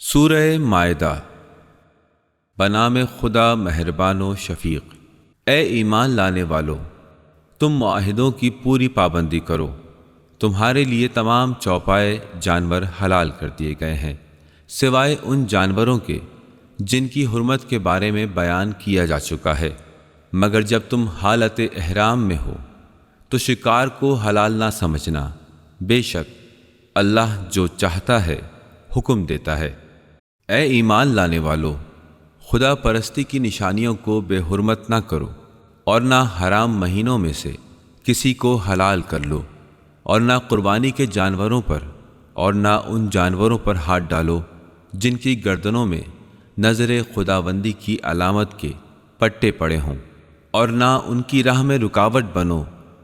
سورہ مائدہ۔ بنام خدا مہربان و شفیق۔ اے ایمان لانے والو، تم معاہدوں کی پوری پابندی کرو۔ تمہارے لیے تمام چوپائے جانور حلال کر دیے گئے ہیں، سوائے ان جانوروں کے جن کی حرمت کے بارے میں بیان کیا جا چکا ہے، مگر جب تم حالت احرام میں ہو تو شکار کو حلال نہ سمجھنا، بے شک اللہ جو چاہتا ہے حکم دیتا ہے۔ اے ایمان لانے والو، خدا پرستی کی نشانیوں کو بے حرمت نہ کرو، اور نہ حرام مہینوں میں سے کسی کو حلال کر لو، اور نہ قربانی کے جانوروں پر، اور نہ ان جانوروں پر ہاتھ ڈالو جن کی گردنوں میں نظر خداوندی کی علامت کے پٹے پڑے ہوں، اور نہ ان کی راہ میں رکاوٹ بنو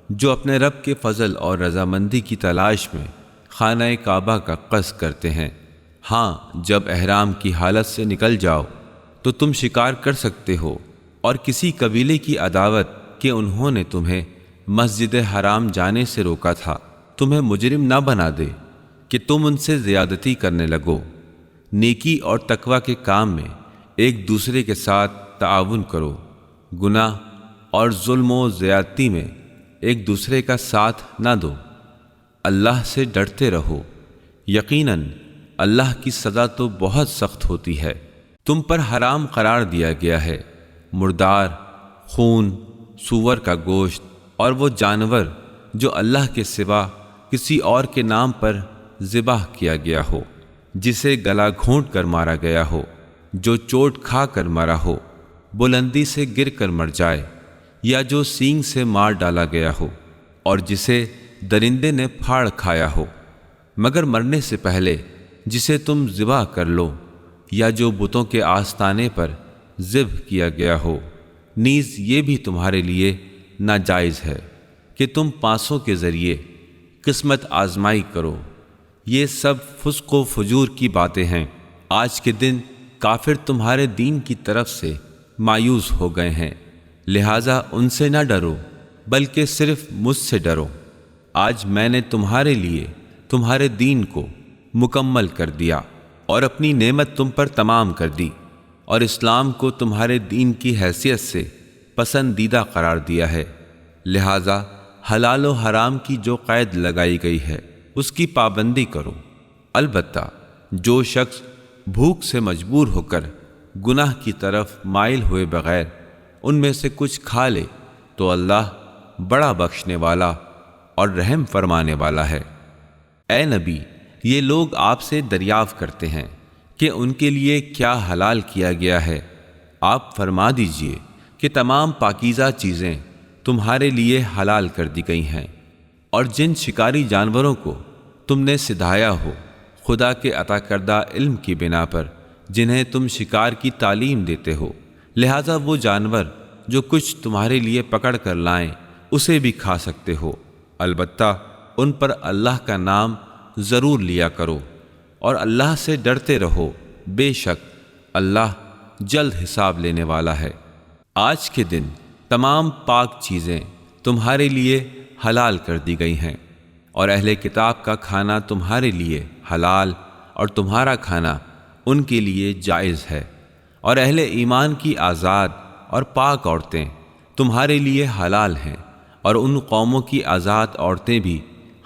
جو اپنے رب کے فضل اور رضامندی کی تلاش میں خانہ کعبہ کا قصد کرتے ہیں۔ ہاں، جب احرام کی حالت سے نکل جاؤ تو تم شکار کر سکتے ہو، اور کسی قبیلے کی عداوت کہ انہوں نے تمہیں مسجد حرام جانے سے روکا تھا تمہیں مجرم نہ بنا دے کہ تم ان سے زیادتی کرنے لگو۔ نیکی اور تقوی کے کام میں ایک دوسرے کے ساتھ تعاون کرو، گناہ اور ظلم و زیادتی میں ایک دوسرے کا ساتھ نہ دو۔ اللہ سے ڈرتے رہو، یقیناً اللہ کی سزا تو بہت سخت ہوتی ہے۔ تم پر حرام قرار دیا گیا ہے مردار، خون، سور کا گوشت، اور وہ جانور جو اللہ کے سوا کسی اور کے نام پر ذبح کیا گیا ہو، جسے گلا گھونٹ کر مارا گیا ہو، جو چوٹ کھا کر مرا ہو، بلندی سے گر کر مر جائے، یا جو سینگ سے مار ڈالا گیا ہو، اور جسے درندے نے پھاڑ کھایا ہو، مگر مرنے سے پہلے جسے تم ذبح کر لو، یا جو بتوں کے آستانے پر ذبح کیا گیا ہو، نیز یہ بھی تمہارے لیے ناجائز ہے کہ تم پانسوں کے ذریعے قسمت آزمائی کرو۔ یہ سب فسق و فجور کی باتیں ہیں۔ آج کے دن کافر تمہارے دین کی طرف سے مایوس ہو گئے ہیں، لہٰذا ان سے نہ ڈرو بلکہ صرف مجھ سے ڈرو۔ آج میں نے تمہارے لیے تمہارے دین کو مکمل کر دیا اور اپنی نعمت تم پر تمام کر دی، اور اسلام کو تمہارے دین کی حیثیت سے پسندیدہ قرار دیا ہے، لہٰذا حلال و حرام کی جو قید لگائی گئی ہے اس کی پابندی کرو۔ البتہ جو شخص بھوک سے مجبور ہو کر گناہ کی طرف مائل ہوئے بغیر ان میں سے کچھ کھا لے تو اللہ بڑا بخشنے والا اور رحم فرمانے والا ہے۔ اے نبی، یہ لوگ آپ سے دریافت کرتے ہیں کہ ان کے لیے کیا حلال کیا گیا ہے۔ آپ فرما دیجئے کہ تمام پاکیزہ چیزیں تمہارے لیے حلال کر دی گئی ہیں، اور جن شکاری جانوروں کو تم نے سدھایا ہو خدا کے عطا کردہ علم کی بنا پر، جنہیں تم شکار کی تعلیم دیتے ہو، لہٰذا وہ جانور جو کچھ تمہارے لیے پکڑ کر لائیں اسے بھی کھا سکتے ہو، البتہ ان پر اللہ کا نام ضرور لیا کرو، اور اللہ سے ڈرتے رہو، بے شک اللہ جلد حساب لینے والا ہے۔ آج کے دن تمام پاک چیزیں تمہارے لیے حلال کر دی گئی ہیں، اور اہل کتاب کا کھانا تمہارے لیے حلال اور تمہارا کھانا ان کے لیے جائز ہے، اور اہل ایمان کی آزاد اور پاک عورتیں تمہارے لیے حلال ہیں، اور ان قوموں کی آزاد عورتیں بھی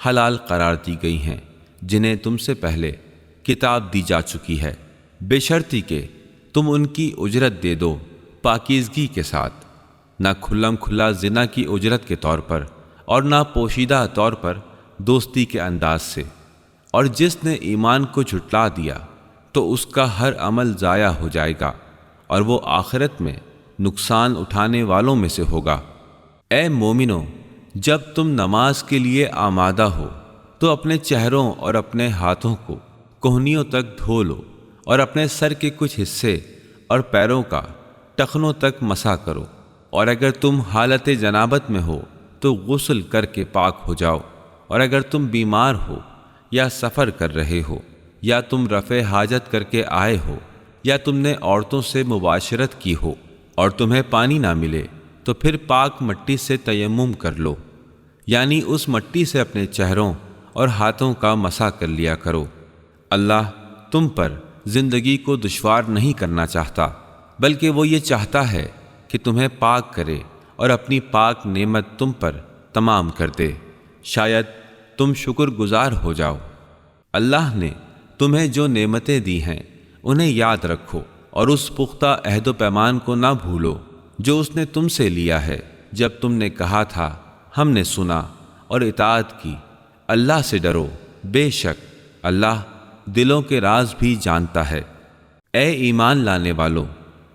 حلال قرار دی گئی ہیں جنہیں تم سے پہلے کتاب دی جا چکی ہے، بشرطی کہ تم ان کی اجرت دے دو پاکیزگی کے ساتھ، نہ کھلم کھلا زنا کی اجرت کے طور پر، اور نہ پوشیدہ طور پر دوستی کے انداز سے۔ اور جس نے ایمان کو جھٹلا دیا تو اس کا ہر عمل ضائع ہو جائے گا، اور وہ آخرت میں نقصان اٹھانے والوں میں سے ہوگا۔ اے مومنو، جب تم نماز کے لیے آمادہ ہو تو اپنے چہروں اور اپنے ہاتھوں کو کوہنیوں تک دھو لو، اور اپنے سر کے کچھ حصے اور پیروں کا ٹخنوں تک مسح کرو، اور اگر تم حالت جنابت میں ہو تو غسل کر کے پاک ہو جاؤ، اور اگر تم بیمار ہو یا سفر کر رہے ہو، یا تم رفع حاجت کر کے آئے ہو، یا تم نے عورتوں سے مباشرت کی ہو اور تمہیں پانی نہ ملے، تو پھر پاک مٹی سے تیمم کر لو، یعنی اس مٹی سے اپنے چہروں اور ہاتھوں کا مسح کر لیا کرو۔ اللہ تم پر زندگی کو دشوار نہیں کرنا چاہتا، بلکہ وہ یہ چاہتا ہے کہ تمہیں پاک کرے اور اپنی پاک نعمت تم پر تمام کر دے، شاید تم شکر گزار ہو جاؤ۔ اللہ نے تمہیں جو نعمتیں دی ہیں انہیں یاد رکھو اور اس پختہ عہد و پیمان کو نہ بھولو جو اس نے تم سے لیا ہے جب تم نے کہا تھا ہم نے سنا اور اطاعت کی۔ اللہ سے ڈرو، بے شک اللہ دلوں کے راز بھی جانتا ہے۔ اے ایمان لانے والو،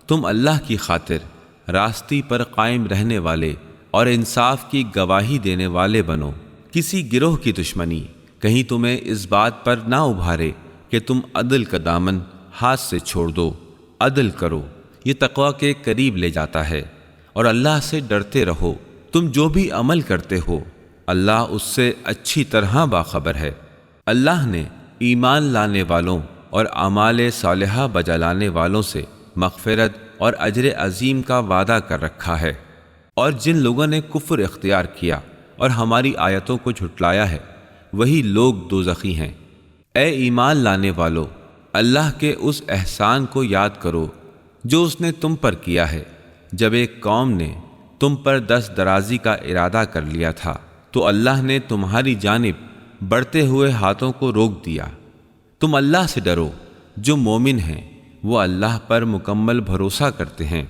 تم اللہ کی خاطر راستی پر قائم رہنے والے اور انصاف کی گواہی دینے والے بنو۔ کسی گروہ کی دشمنی کہیں تمہیں اس بات پر نہ ابھارے کہ تم عدل کا دامن ہاتھ سے چھوڑ دو۔ عدل کرو، یہ تقوی کے قریب لے جاتا ہے، اور اللہ سے ڈرتے رہو۔ تم جو بھی عمل کرتے ہو اللہ اس سے اچھی طرح باخبر ہے۔ اللہ نے ایمان لانے والوں اور اعمال صالحہ بجا لانے والوں سے مغفرت اور اجر عظیم کا وعدہ کر رکھا ہے، اور جن لوگوں نے کفر اختیار کیا اور ہماری آیتوں کو جھٹلایا ہے وہی لوگ دوزخی ہیں۔ اے ایمان لانے والو، اللہ کے اس احسان کو یاد کرو جو اس نے تم پر کیا ہے جب ایک قوم نے تم پر دست درازی کا ارادہ کر لیا تھا تو اللہ نے تمہاری جانب بڑھتے ہوئے ہاتھوں کو روک دیا۔ تم اللہ سے ڈرو، جو مومن ہیں وہ اللہ پر مکمل بھروسہ کرتے ہیں۔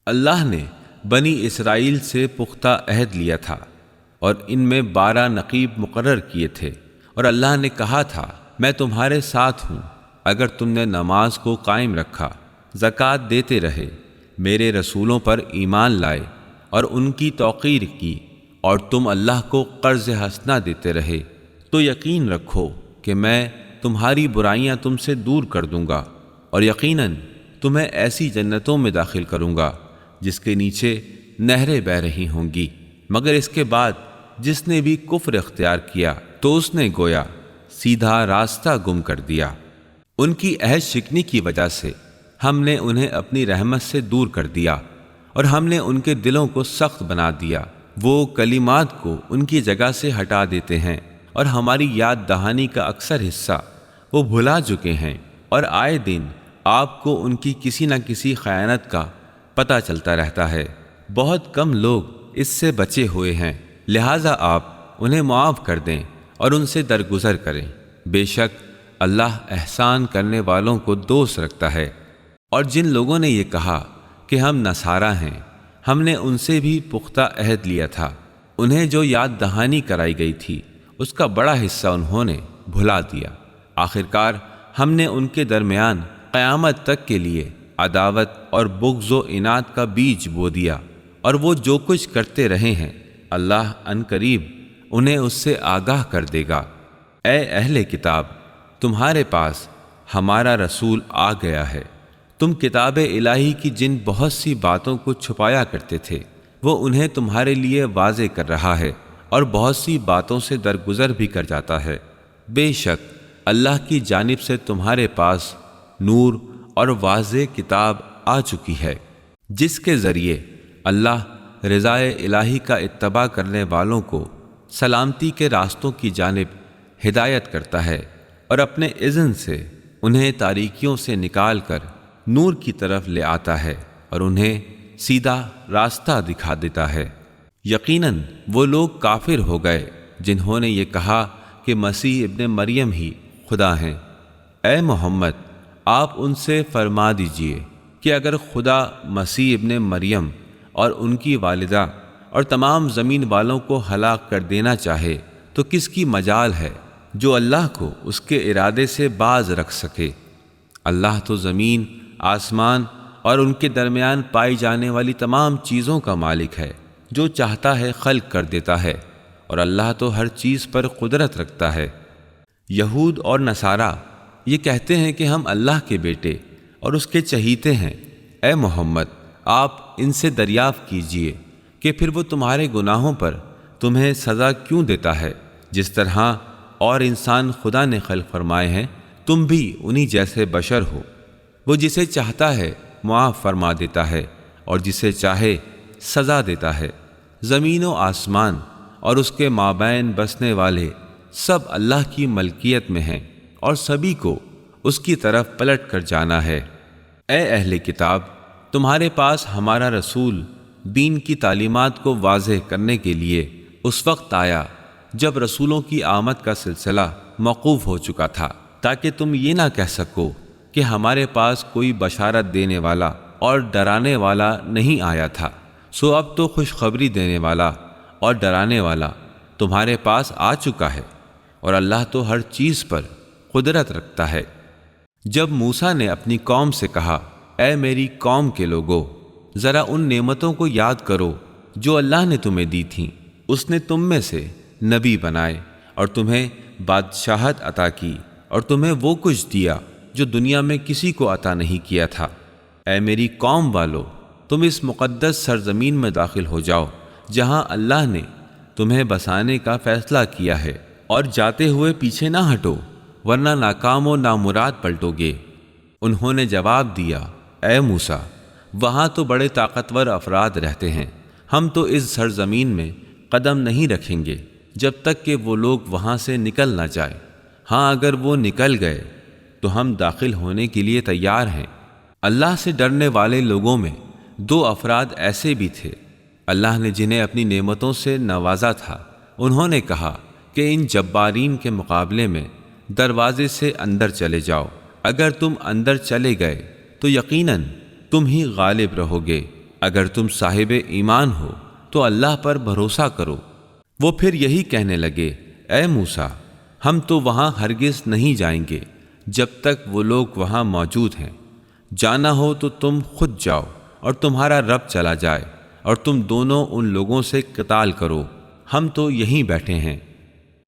اللہ نے بنی اسرائیل سے پختہ عہد لیا تھا اور ان میں 12 نقیب مقرر کیے تھے، اور اللہ نے کہا تھا میں تمہارے ساتھ ہوں اگر تم نے نماز کو قائم رکھا، زکوٰۃ دیتے رہے، میرے رسولوں پر ایمان لائے اور ان کی توقیر کی، اور تم اللہ کو قرض حسنہ دیتے رہے، تو یقین رکھو کہ میں تمہاری برائیاں تم سے دور کر دوں گا، اور یقیناً تمہیں ایسی جنتوں میں داخل کروں گا جس کے نیچے نہریں بہہ رہی ہوں گی۔ مگر اس کے بعد جس نے بھی کفر اختیار کیا تو اس نے گویا سیدھا راستہ گم کر دیا۔ ان کی عہد شکنی کی وجہ سے ہم نے انہیں اپنی رحمت سے دور کر دیا، اور ہم نے ان کے دلوں کو سخت بنا دیا۔ وہ کلمات کو ان کی جگہ سے ہٹا دیتے ہیں، اور ہماری یاد دہانی کا اکثر حصہ وہ بھلا چکے ہیں، اور آئے دن آپ کو ان کی کسی نہ کسی خیانت کا پتہ چلتا رہتا ہے۔ بہت کم لوگ اس سے بچے ہوئے ہیں، لہٰذا آپ انہیں معاف کر دیں اور ان سے درگزر کریں۔ بے شک اللہ احسان کرنے والوں کو دوست رکھتا ہے۔ اور جن لوگوں نے یہ کہا کہ ہم نصارہ ہیں، ہم نے ان سے بھی پختہ عہد لیا تھا۔ انہیں جو یاد دہانی کرائی گئی تھی اس کا بڑا حصہ انہوں نے بھلا دیا۔ آخرکار ہم نے ان کے درمیان قیامت تک کے لیے عداوت اور بغض و عناد کا بیج بو دیا، اور وہ جو کچھ کرتے رہے ہیں اللہ ان قریب انہیں اس سے آگاہ کر دے گا۔ اے اہل کتاب، تمہارے پاس ہمارا رسول آ گیا ہے۔ تم کتاب الہی کی جن بہت سی باتوں کو چھپایا کرتے تھے وہ انہیں تمہارے لیے واضح کر رہا ہے، اور بہت سی باتوں سے درگزر بھی کر جاتا ہے۔ بے شک اللہ کی جانب سے تمہارے پاس نور اور واضح کتاب آ چکی ہے، جس کے ذریعے اللہ رضائے الہی کا اتباع کرنے والوں کو سلامتی کے راستوں کی جانب ہدایت کرتا ہے، اور اپنے اذن سے انہیں تاریکیوں سے نکال کر نور کی طرف لے آتا ہے، اور انہیں سیدھا راستہ دکھا دیتا ہے۔ یقیناً وہ لوگ کافر ہو گئے جنہوں نے یہ کہا کہ مسیح ابن مریم ہی خدا ہیں۔ اے محمد، آپ ان سے فرما دیجئے کہ اگر خدا مسیح ابن مریم اور ان کی والدہ اور تمام زمین والوں کو ہلاک کر دینا چاہے تو کس کی مجال ہے جو اللہ کو اس کے ارادے سے باز رکھ سکے؟ اللہ تو زمین، آسمان اور ان کے درمیان پائی جانے والی تمام چیزوں کا مالک ہے، جو چاہتا ہے خلق کر دیتا ہے، اور اللہ تو ہر چیز پر قدرت رکھتا ہے۔ یہود اور نصارہ یہ کہتے ہیں کہ ہم اللہ کے بیٹے اور اس کے چہیتے ہیں۔ اے محمد، آپ ان سے دریافت کیجئے کہ پھر وہ تمہارے گناہوں پر تمہیں سزا کیوں دیتا ہے؟ جس طرح اور انسان خدا نے خلق فرمائے ہیں تم بھی انہی جیسے بشر ہو۔ وہ جسے چاہتا ہے معاف فرما دیتا ہے اور جسے چاہے سزا دیتا ہے۔ زمین و آسمان اور اس کے مابین بسنے والے سب اللہ کی ملکیت میں ہیں، اور سبھی کو اس کی طرف پلٹ کر جانا ہے۔ اے اہل کتاب، تمہارے پاس ہمارا رسول دین کی تعلیمات کو واضح کرنے کے لیے اس وقت آیا جب رسولوں کی آمد کا سلسلہ موقوف ہو چکا تھا، تاکہ تم یہ نہ کہہ سکو کہ ہمارے پاس کوئی بشارت دینے والا اور ڈرانے والا نہیں آیا تھا۔ سو اب تو خوشخبری دینے والا اور ڈرانے والا تمہارے پاس آ چکا ہے، اور اللہ تو ہر چیز پر قدرت رکھتا ہے۔ جب موسیٰ نے اپنی قوم سے کہا، اے میری قوم کے لوگو، ذرا ان نعمتوں کو یاد کرو جو اللہ نے تمہیں دی تھیں۔ اس نے تم میں سے نبی بنائے اور تمہیں بادشاہت عطا کی اور تمہیں وہ کچھ دیا جو دنیا میں کسی کو عطا نہیں کیا تھا۔ اے میری قوم والو، تم اس مقدس سرزمین میں داخل ہو جاؤ جہاں اللہ نے تمہیں بسانے کا فیصلہ کیا ہے، اور جاتے ہوئے پیچھے نہ ہٹو ورنہ ناکام و نامراد پلٹو گے۔ انہوں نے جواب دیا، اے موسیٰ، وہاں تو بڑے طاقتور افراد رہتے ہیں، ہم تو اس سرزمین میں قدم نہیں رکھیں گے جب تک کہ وہ لوگ وہاں سے نکل نہ جائیں۔ ہاں اگر وہ نکل گئے تو ہم داخل ہونے کے لیے تیار ہیں۔ اللہ سے ڈرنے والے لوگوں میں 2 افراد ایسے بھی تھے، اللہ نے جنہیں اپنی نعمتوں سے نوازا تھا۔ انہوں نے کہا کہ ان جبارین کے مقابلے میں دروازے سے اندر چلے جاؤ، اگر تم اندر چلے گئے تو یقیناً تم ہی غالب رہو گے، اگر تم صاحب ایمان ہو تو اللہ پر بھروسہ کرو۔ وہ پھر یہی کہنے لگے، اے موسیٰ، ہم تو وہاں ہرگز نہیں جائیں گے جب تک وہ لوگ وہاں موجود ہیں۔ جانا ہو تو تم خود جاؤ اور تمہارا رب چلا جائے، اور تم دونوں ان لوگوں سے قتال کرو، ہم تو یہیں بیٹھے ہیں۔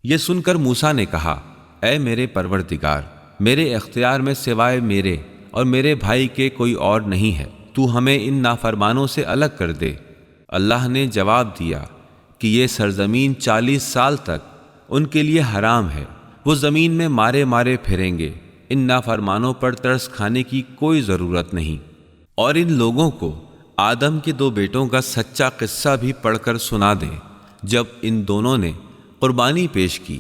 یہ سن کر موسیٰ نے کہا، اے میرے پروردگار، میرے اختیار میں سوائے میرے اور میرے بھائی کے کوئی اور نہیں ہے، تو ہمیں ان نافرمانوں سے الگ کر دے۔ اللہ نے جواب دیا کہ یہ سرزمین 40 سال تک ان کے لیے حرام ہے، وہ زمین میں مارے مارے پھریں گے، ان نافرمانوں پر ترس کھانے کی کوئی ضرورت نہیں۔ اور ان لوگوں کو آدم کے 2 بیٹوں کا سچا قصہ بھی پڑھ کر سنا دیں۔ جب ان دونوں نے قربانی پیش کی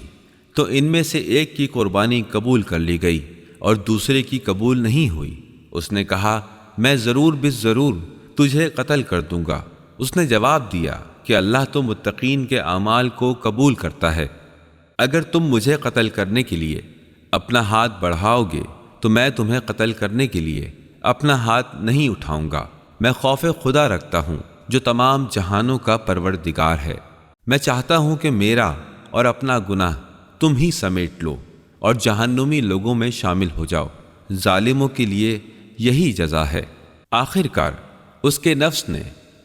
تو ان میں سے ایک کی قربانی قبول کر لی گئی اور دوسرے کی قبول نہیں ہوئی۔ اس نے کہا، میں ضرور ضرور تجھے قتل کر دوں گا۔ اس نے جواب دیا کہ اللہ تو متقین کے اعمال کو قبول کرتا ہے۔ اگر تم مجھے قتل کرنے کے لیے اپنا ہاتھ بڑھاؤ گے تو میں تمہیں قتل کرنے کے لیے اپنا ہاتھ نہیں اٹھاؤں گا۔ میں خوف خدا رکھتا ہوں جو تمام جہانوں کا پروردگار ہے۔ میں چاہتا ہوں کہ میرا اور اپنا گناہ تم ہی سمیٹ لو اور جہنمی لوگوں میں شامل ہو جاؤ۔ ظالموں کے لیے یہی جزا ہے۔ آخر کار اس کے نفس نے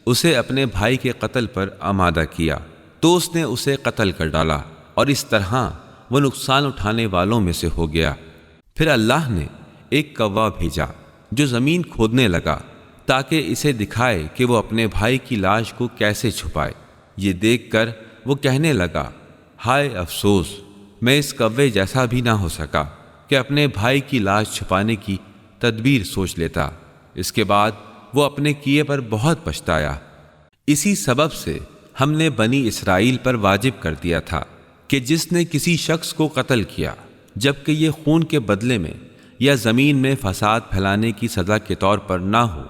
اسے اپنے بھائی کے قتل پر آمادہ کیا تو اس نے اسے قتل کر ڈالا، اور اس طرح وہ نقصان اٹھانے والوں میں سے ہو گیا۔ پھر اللہ نے ایک کوا بھیجا جو زمین کھودنے لگا تاکہ اسے دکھائے کہ وہ اپنے بھائی کی لاش کو کیسے چھپائے۔ یہ دیکھ کر وہ کہنے لگا، ہائے افسوس، میں اس کوے جیسا بھی نہ ہو سکا کہ اپنے بھائی کی لاش چھپانے کی تدبیر سوچ لیتا۔ اس کے بعد وہ اپنے کیے پر بہت پچھتایا۔ اسی سبب سے ہم نے بنی اسرائیل پر واجب کر دیا تھا کہ جس نے کسی شخص کو قتل کیا جبکہ یہ خون کے بدلے میں یا زمین میں فساد پھیلانے کی سزا کے طور پر نہ ہو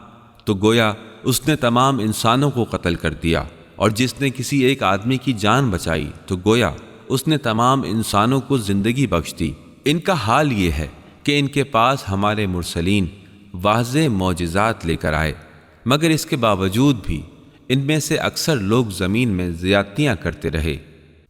تو گویا اس نے تمام انسانوں کو قتل کر دیا، اور جس نے کسی ایک آدمی کی جان بچائی تو گویا اس نے تمام انسانوں کو زندگی بخش دی۔ ان کا حال یہ ہے کہ ان کے پاس ہمارے مرسلین واضح معجزات لے کر آئے، مگر اس کے باوجود بھی ان میں سے اکثر لوگ زمین میں زیادتیاں کرتے رہے۔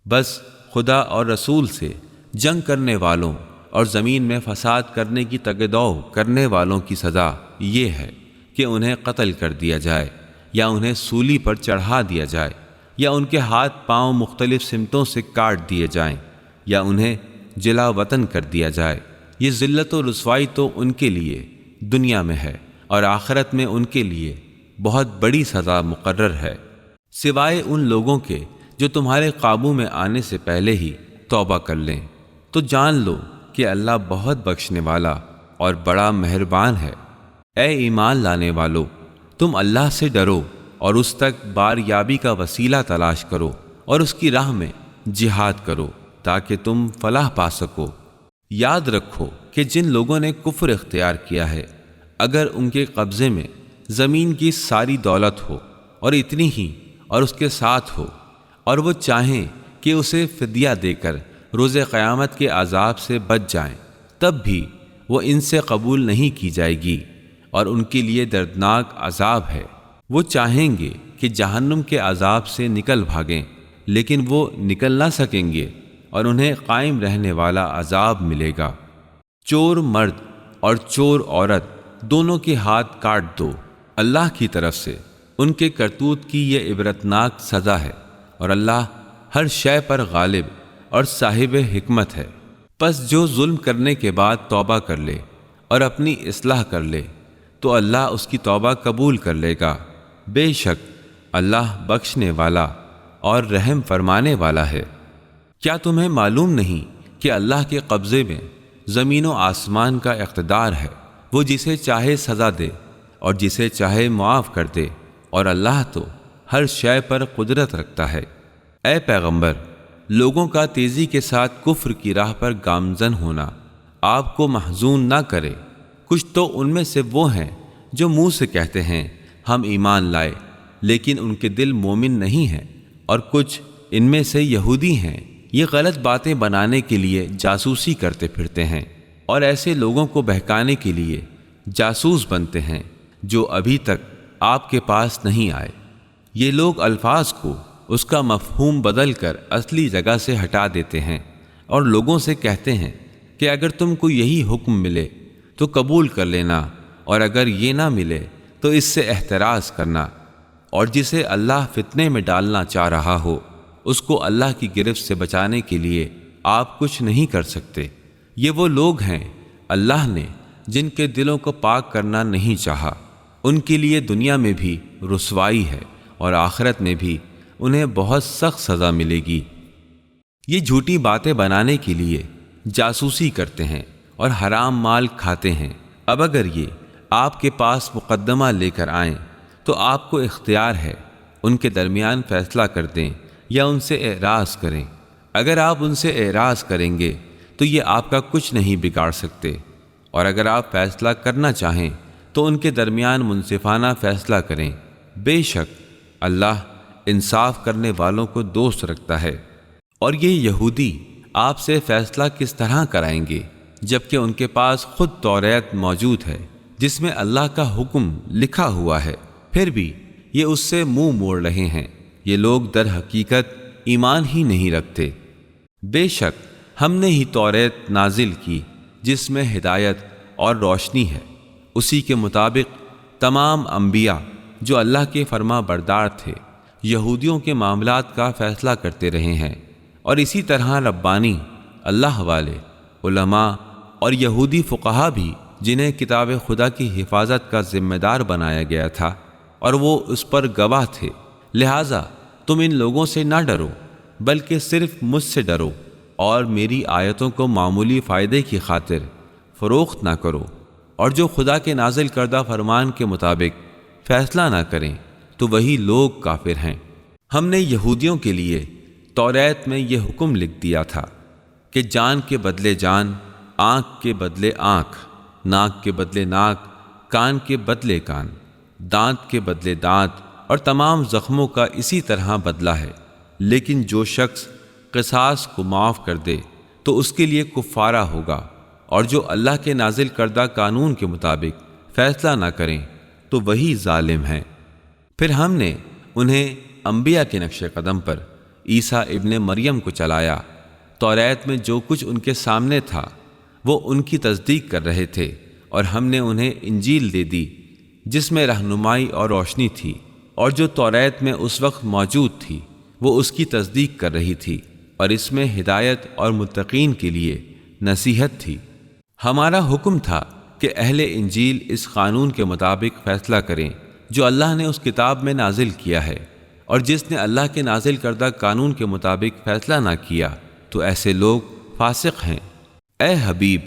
بس خدا اور رسول سے جنگ کرنے والوں اور زمین میں فساد کرنے کی تگدو کرنے والوں کی سزا یہ ہے کہ انہیں قتل کر دیا جائے، یا انہیں سولی پر چڑھا دیا جائے، یا ان کے ہاتھ پاؤں مختلف سمتوں سے کاٹ دیے جائیں، یا انہیں جلا وطن کر دیا جائے۔ یہ ذلت و رسوائی تو ان کے لیے دنیا میں ہے، اور آخرت میں ان کے لیے بہت بڑی سزا مقرر ہے، سوائے ان لوگوں کے جو تمہارے قابو میں آنے سے پہلے ہی توبہ کر لیں۔ تو جان لو کہ اللہ بہت بخشنے والا اور بڑا مہربان ہے۔ اے ایمان لانے والو، تم اللہ سے ڈرو اور اس تک باریابی کا وسیلہ تلاش کرو، اور اس کی راہ میں جہاد کرو تاکہ تم فلاح پا سکو۔ یاد رکھو کہ جن لوگوں نے کفر اختیار کیا ہے اگر ان کے قبضے میں زمین کی ساری دولت ہو اور اتنی ہی اور اس کے ساتھ ہو، اور وہ چاہیں کہ اسے فدیہ دے کر روز قیامت کے عذاب سے بچ جائیں، تب بھی وہ ان سے قبول نہیں کی جائے گی اور ان کے لیے دردناک عذاب ہے۔ وہ چاہیں گے کہ جہنم کے عذاب سے نکل بھاگیں، لیکن وہ نکل نہ سکیں گے اور انہیں قائم رہنے والا عذاب ملے گا۔ چور مرد اور چور عورت دونوں کے ہاتھ کاٹ دو، اللہ کی طرف سے ان کے کرتوت کی یہ عبرتناک سزا ہے، اور اللہ ہر شے پر غالب اور صاحب حکمت ہے۔ پس جو ظلم کرنے کے بعد توبہ کر لے اور اپنی اصلاح کر لے تو اللہ اس کی توبہ قبول کر لے گا، بے شک اللہ بخشنے والا اور رحم فرمانے والا ہے۔ کیا تمہیں معلوم نہیں کہ اللہ کے قبضے میں زمین و آسمان کا اقتدار ہے؟ وہ جسے چاہے سزا دے اور جسے چاہے معاف کر دے، اور اللہ تو ہر شے پر قدرت رکھتا ہے۔ اے پیغمبر، لوگوں کا تیزی کے ساتھ کفر کی راہ پر گامزن ہونا آپ کو محزون نہ کرے۔ کچھ تو ان میں سے وہ ہیں جو منہ سے کہتے ہیں ہم ایمان لائے، لیکن ان کے دل مومن نہیں ہیں، اور کچھ ان میں سے یہودی ہیں، یہ غلط باتیں بنانے کے لیے جاسوسی کرتے پھرتے ہیں، اور ایسے لوگوں کو بہکانے کے لیے جاسوس بنتے ہیں جو ابھی تک آپ کے پاس نہیں آئے۔ یہ لوگ الفاظ کو اس کا مفہوم بدل کر اصلی جگہ سے ہٹا دیتے ہیں، اور لوگوں سے کہتے ہیں کہ اگر تم کو یہی حکم ملے تو قبول کر لینا، اور اگر یہ نہ ملے تو اس سے احتراز کرنا، اور جسے اللہ فتنے میں ڈالنا چاہ رہا ہو اس کو اللہ کی گرفت سے بچانے کے لیے آپ کچھ نہیں کر سکتے۔ یہ وہ لوگ ہیں اللہ نے جن کے دلوں کو پاک کرنا نہیں چاہا، ان کے لیے دنیا میں بھی رسوائی ہے اور آخرت میں بھی انہیں بہت سخت سزا ملے گی۔ یہ جھوٹی باتیں بنانے کے لیے جاسوسی کرتے ہیں اور حرام مال کھاتے ہیں۔ اب اگر یہ آپ کے پاس مقدمہ لے کر آئیں تو آپ کو اختیار ہے ان کے درمیان فیصلہ کر دیں یا ان سے اعراض کریں۔ اگر آپ ان سے اعراض کریں گے تو یہ آپ کا کچھ نہیں بگاڑ سکتے، اور اگر آپ فیصلہ کرنا چاہیں تو ان کے درمیان منصفانہ فیصلہ کریں، بے شک اللہ انصاف کرنے والوں کو دوست رکھتا ہے۔ اور یہ یہودی آپ سے فیصلہ کس طرح کرائیں گے جبکہ ان کے پاس خود توریت موجود ہے جس میں اللہ کا حکم لکھا ہوا ہے، پھر بھی یہ اس سے منہ موڑ رہے ہیں۔ یہ لوگ در حقیقت ایمان ہی نہیں رکھتے۔ بے شک ہم نے ہی توریت نازل کی جس میں ہدایت اور روشنی ہے، اسی کے مطابق تمام انبیاء جو اللہ کے فرما بردار تھے یہودیوں کے معاملات کا فیصلہ کرتے رہے ہیں، اور اسی طرح ربانی اللہ والے علماء اور یہودی فقہا بھی جنہیں کتاب خدا کی حفاظت کا ذمہ دار بنایا گیا تھا اور وہ اس پر گواہ تھے، لہٰذا تم ان لوگوں سے نہ ڈرو بلکہ صرف مجھ سے ڈرو، اور میری آیتوں کو معمولی فائدے کی خاطر فروخت نہ کرو، اور جو خدا کے نازل کردہ فرمان کے مطابق فیصلہ نہ کریں تو وہی لوگ کافر ہیں۔ ہم نے یہودیوں کے لیے توریت میں یہ حکم لکھ دیا تھا کہ جان کے بدلے جان، آنکھ کے بدلے آنکھ، ناک کے بدلے ناک، کان کے بدلے کان، دانت کے بدلے دانت، اور تمام زخموں کا اسی طرح بدلہ ہے۔ لیکن جو شخص قصاص کو معاف کر دے تو اس کے لیے کفارہ ہوگا، اور جو اللہ کے نازل کردہ قانون کے مطابق فیصلہ نہ کریں تو وہی ظالم ہیں۔ پھر ہم نے انہیں انبیاء کے نقش قدم پر عیسیٰ ابن مریم کو چلایا۔ توریت میں جو کچھ ان کے سامنے تھا وہ ان کی تصدیق کر رہے تھے، اور ہم نے انہیں انجیل دے دی جس میں رہنمائی اور روشنی تھی، اور جو توریت میں اس وقت موجود تھی وہ اس کی تصدیق کر رہی تھی، اور اس میں ہدایت اور متقین کے لیے نصیحت تھی۔ ہمارا حکم تھا کہ اہل انجیل اس قانون کے مطابق فیصلہ کریں جو اللہ نے اس کتاب میں نازل کیا ہے، اور جس نے اللہ کے نازل کردہ قانون کے مطابق فیصلہ نہ کیا تو ایسے لوگ فاسق ہیں۔ اے حبیب،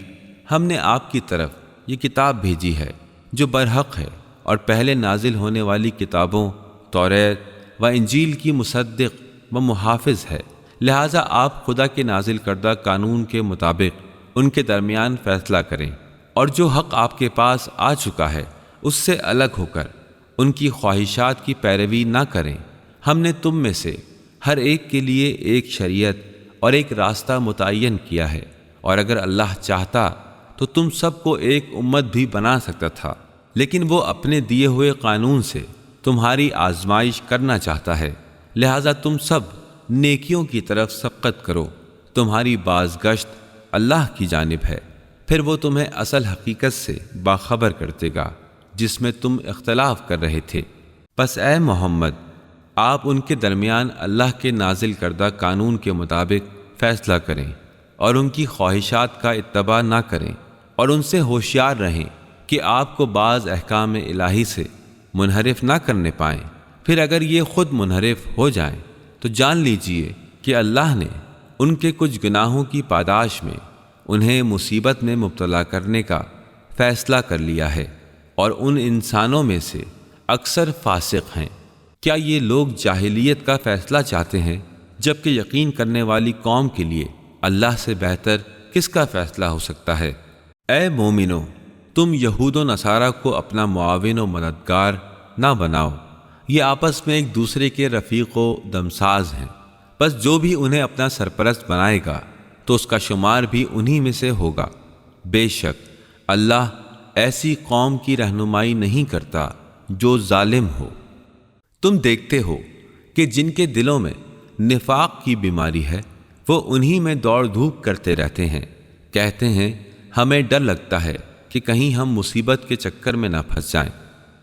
ہم نے آپ کی طرف یہ کتاب بھیجی ہے جو برحق ہے اور پہلے نازل ہونے والی کتابوں توریت و انجیل کی مصدق و محافظ ہے، لہٰذا آپ خدا کے نازل کردہ قانون کے مطابق ان کے درمیان فیصلہ کریں، اور جو حق آپ کے پاس آ چکا ہے اس سے الگ ہو کر ان کی خواہشات کی پیروی نہ کریں۔ ہم نے تم میں سے ہر ایک کے لیے ایک شریعت اور ایک راستہ متعین کیا ہے، اور اگر اللہ چاہتا تو تم سب کو ایک امت بھی بنا سکتا تھا، لیکن وہ اپنے دیے ہوئے قانون سے تمہاری آزمائش کرنا چاہتا ہے، لہذا تم سب نیکیوں کی طرف سبقت کرو۔ تمہاری بازگشت اللہ کی جانب ہے، پھر وہ تمہیں اصل حقیقت سے باخبر کر دے گا جس میں تم اختلاف کر رہے تھے۔ پس اے محمد، آپ ان کے درمیان اللہ کے نازل کردہ قانون کے مطابق فیصلہ کریں اور ان کی خواہشات کا اتباع نہ کریں، اور ان سے ہوشیار رہیں کہ آپ کو بعض احکام الہی سے منحرف نہ کرنے پائیں۔ پھر اگر یہ خود منحرف ہو جائیں تو جان لیجئے کہ اللہ نے ان کے کچھ گناہوں کی پاداش میں انہیں مصیبت میں مبتلا کرنے کا فیصلہ کر لیا ہے، اور ان انسانوں میں سے اکثر فاسق ہیں۔ کیا یہ لوگ جاہلیت کا فیصلہ چاہتے ہیں، جبکہ یقین کرنے والی قوم کے لیے اللہ سے بہتر کس کا فیصلہ ہو سکتا ہے؟ اے مومنو، تم یہود و نصارہ کو اپنا معاون و مددگار نہ بناؤ، یہ آپس میں ایک دوسرے کے رفیق و دمساز ہیں، بس جو بھی انہیں اپنا سرپرست بنائے گا تو اس کا شمار بھی انہی میں سے ہوگا۔ بے شک اللہ ایسی قوم کی رہنمائی نہیں کرتا جو ظالم ہو۔ تم دیکھتے ہو کہ جن کے دلوں میں نفاق کی بیماری ہے وہ انہی میں دوڑ دھوپ کرتے رہتے ہیں، کہتے ہیں ہمیں ڈر لگتا ہے کہ کہیں ہم مصیبت کے چکر میں نہ پھنس جائیں۔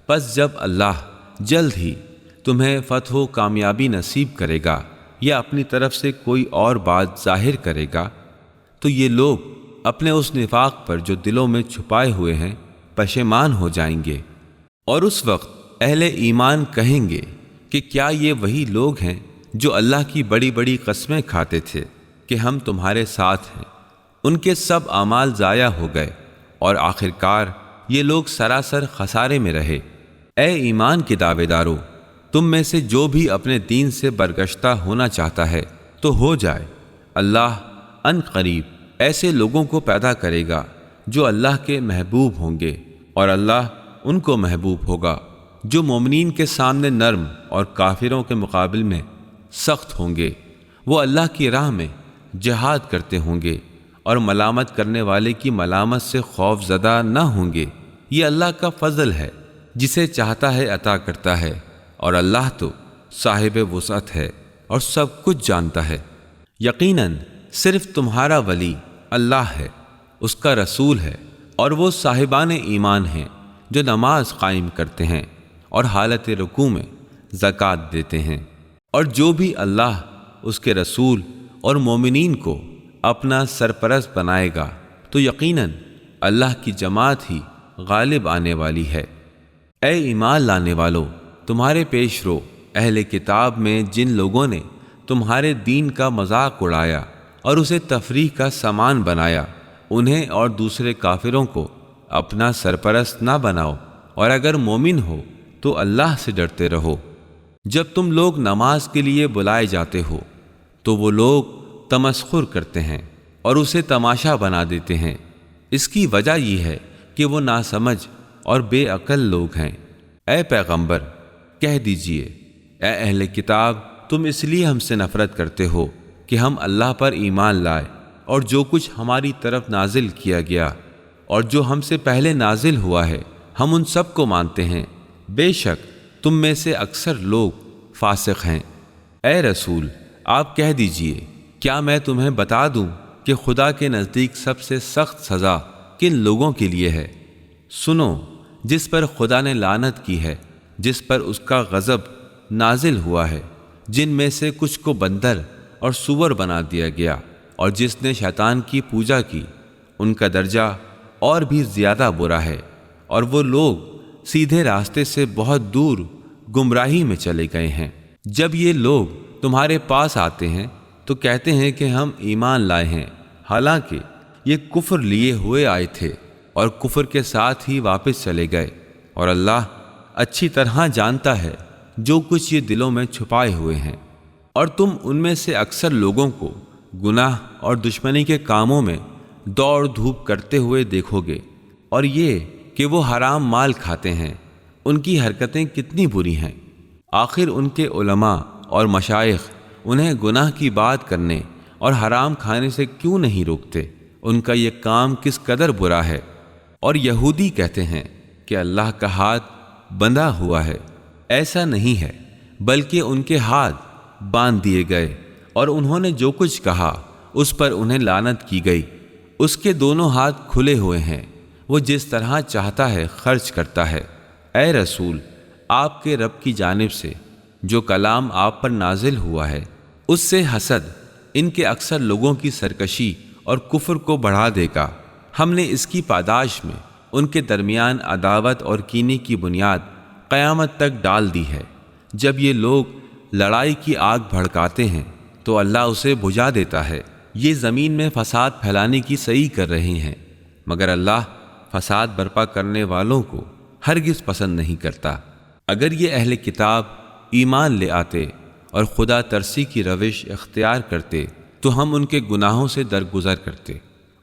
پس جب اللہ جلد ہی تمہیں فتح و کامیابی نصیب کرے گا یا اپنی طرف سے کوئی اور بات ظاہر کرے گا تو یہ لوگ اپنے اس نفاق پر جو دلوں میں چھپائے ہوئے ہیں پشیمان ہو جائیں گے، اور اس وقت اہل ایمان کہیں گے کہ کیا یہ وہی لوگ ہیں جو اللہ کی بڑی بڑی قسمیں کھاتے تھے کہ ہم تمہارے ساتھ ہیں؟ ان کے سب اعمال ضائع ہو گئے، اور آخرکار یہ لوگ سراسر خسارے میں رہے۔ اے ایمان کے دعوے دارو، تم میں سے جو بھی اپنے دین سے برگشتہ ہونا چاہتا ہے تو ہو جائے۔ اللہ ان قریب ایسے لوگوں کو پیدا کرے گا جو اللہ کے محبوب ہوں گے، اور اللہ ان کو محبوب ہوگا جو مومنین کے سامنے نرم اور کافروں کے مقابل میں سخت ہوں گے۔ وہ اللہ کی راہ میں جہاد کرتے ہوں گے اور ملامت کرنے والے کی ملامت سے خوف زدہ نہ ہوں گے۔ یہ اللہ کا فضل ہے، جسے چاہتا ہے عطا کرتا ہے، اور اللہ تو صاحب وسعت ہے اور سب کچھ جانتا ہے۔ یقیناً صرف تمہارا ولی اللہ ہے، اس کا رسول ہے، اور وہ صاحبان ایمان ہیں جو نماز قائم کرتے ہیں اور حالت رکوع میں زکوٰۃ دیتے ہیں۔ اور جو بھی اللہ، اس کے رسول اور مومنین کو اپنا سرپرست بنائے گا تو یقیناً اللہ کی جماعت ہی غالب آنے والی ہے۔ اے ایمان لانے والو، تمہارے پیش رو اہل کتاب میں جن لوگوں نے تمہارے دین کا مذاق اڑایا اور اسے تفریح کا سامان بنایا، انہیں اور دوسرے کافروں کو اپنا سرپرست نہ بناؤ، اور اگر مومن ہو تو اللہ سے ڈرتے رہو۔ جب تم لوگ نماز کے لیے بلائے جاتے ہو تو وہ لوگ تمسخر کرتے ہیں اور اسے تماشا بنا دیتے ہیں۔ اس کی وجہ یہ ہے کہ وہ ناسمجھ اور بے عقل لوگ ہیں۔ اے پیغمبر، کہہ دیجئے، اے اہل کتاب، تم اس لیے ہم سے نفرت کرتے ہو کہ ہم اللہ پر ایمان لائے اور جو کچھ ہماری طرف نازل کیا گیا اور جو ہم سے پہلے نازل ہوا ہے ہم ان سب کو مانتے ہیں۔ بے شک تم میں سے اکثر لوگ فاسق ہیں۔ اے رسول، آپ کہہ دیجئے، کیا میں تمہیں بتا دوں کہ خدا کے نزدیک سب سے سخت سزا کن لوگوں کے لیے ہے؟ سنو، جس پر خدا نے لعنت کی ہے، جس پر اس کا غضب نازل ہوا ہے، جن میں سے کچھ کو بندر اور سور بنا دیا گیا، اور جس نے شیطان کی پوجا کی، ان کا درجہ اور بھی زیادہ برا ہے، اور وہ لوگ سیدھے راستے سے بہت دور گمراہی میں چلے گئے ہیں۔ جب یہ لوگ تمہارے پاس آتے ہیں تو کہتے ہیں کہ ہم ایمان لائے ہیں، حالانکہ یہ کفر لیے ہوئے آئے تھے اور کفر کے ساتھ ہی واپس چلے گئے، اور اللہ اچھی طرح جانتا ہے جو کچھ یہ دلوں میں چھپائے ہوئے ہیں۔ اور تم ان میں سے اکثر لوگوں کو گناہ اور دشمنی کے کاموں میں دوڑ دھوپ کرتے ہوئے دیکھو گے، اور یہ کہ وہ حرام مال کھاتے ہیں، ان کی حرکتیں کتنی بری ہیں۔ آخر ان کے علماء اور مشائخ انہیں گناہ کی بات کرنے اور حرام کھانے سے کیوں نہیں روکتے؟ ان کا یہ کام کس قدر برا ہے۔ اور یہودی کہتے ہیں کہ اللہ کا ہاتھ بندھا ہوا ہے، ایسا نہیں ہے، بلکہ ان کے ہاتھ باندھ دیے گئے، اور انہوں نے جو کچھ کہا اس پر انہیں لعنت کی گئی۔ اس کے دونوں ہاتھ کھلے ہوئے ہیں، وہ جس طرح چاہتا ہے خرچ کرتا ہے۔ اے رسول، آپ کے رب کی جانب سے جو کلام آپ پر نازل ہوا ہے، اس سے حسد ان کے اکثر لوگوں کی سرکشی اور کفر کو بڑھا دے گا۔ ہم نے اس کی پاداش میں ان کے درمیان عداوت اور کینے کی بنیاد قیامت تک ڈال دی ہے۔ جب یہ لوگ لڑائی کی آگ بھڑکاتے ہیں تو اللہ اسے بجھا دیتا ہے۔ یہ زمین میں فساد پھیلانے کی صحیح کر رہے ہیں، مگر اللہ فساد برپا کرنے والوں کو ہرگز پسند نہیں کرتا۔ اگر یہ اہل کتاب ایمان لے آتے اور خدا ترسی کی روش اختیار کرتے تو ہم ان کے گناہوں سے درگزر کرتے